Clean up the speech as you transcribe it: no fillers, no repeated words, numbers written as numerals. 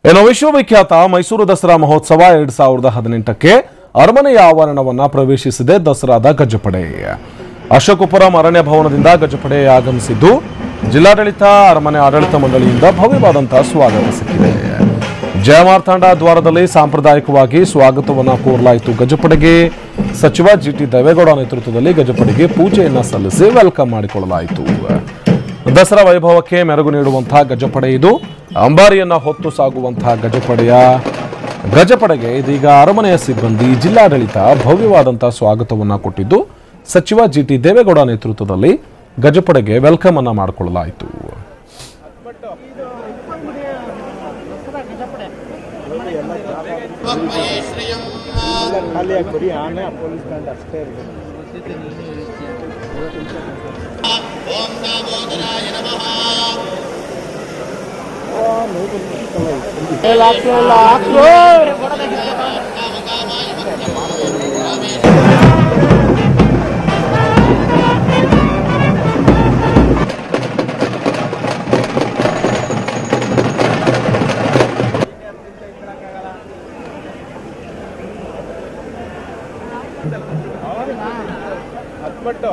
ಇನ್ನು ವಿಶ್ವವಿಖ್ಯಾತ ಮೈಸೂರು ದಸರಾ ಮಹೋತ್ಸವ 2018ಕ್ಕೆ ಅರಮನೆಯ ಆವರಣವನ್ನು ಪ್ರವೇಶಿಸಿದೆ ದಸರಾದ ಗಜಪಡೆ. ಅಶೋಕಪುರಂ ಅರಣ್ಯ ಭವನದಿಂದ ಗಜಪಡೆ ಆಗಮಿಸಿದ್ದು ಜಿಲ್ಲಾಡಳಿತ ಅರಮನೆ ಆಡಳಿತ ಮಂಡಳಿಯಿಂದ ಭವ್ಯವಾದಂತಹ ಸ್ವಾಗತ ಸಿಕ್ಕಿದೆ. ಜಯಮಾರ್ತಾಂಡ ದ್ವಾರದಲ್ಲಿ ಸಾಂಪ್ರದಾಯಿಕವಾಗಿ ಸ್ವಾಗತವನ್ನು ಕೋರಲಾಯಿತು. ಗಜಪಡೆಗೆ ಸಚಿವ ಜಿಟಿ ದೇವೇಗೌಡ ನೇತೃತ್ವದಲ್ಲಿ ಗಜಪಡೆಗೆ ಪೂಜೆಯನ್ನು ಸಲ್ಲಿಸಿ ವೆಲ್ಕಮ್ ಮಾಡಿಕೊಳ್ಳಲಾಯಿತು. ದಸರಾ ವೈಭವಕ್ಕೆ ಮೆರುಗು ನೀಡುವಂತಹ ಗಜಪಡೆ ಇದು. ಅಂಬಾರಿಯನ್ನ ಹೊತ್ತು ಸಾಗುವಂತಹ ಗಜಪಡೆಗೆ ಇದೀಗ ಅರಮನೆಯ ಸಿಬ್ಬಂದಿ ಜಿಲ್ಲಾಡಳಿತ ಭವ್ಯವಾದಂತಹ ಸ್ವಾಗತವನ್ನು ಕೊಟ್ಟಿದ್ದು ಸಚಿವ ಜಿಟಿ ದೇವೇಗೌಡ ನೇತೃತ್ವದಲ್ಲಿ ಗಜಪಡೆಗೆ ವೆಲ್ಕಮ್ ಅನ್ನ ಮಾಡಿಕೊಳ್ಳಲಾಯಿತು. ಹತ್ಬಟ್ಟು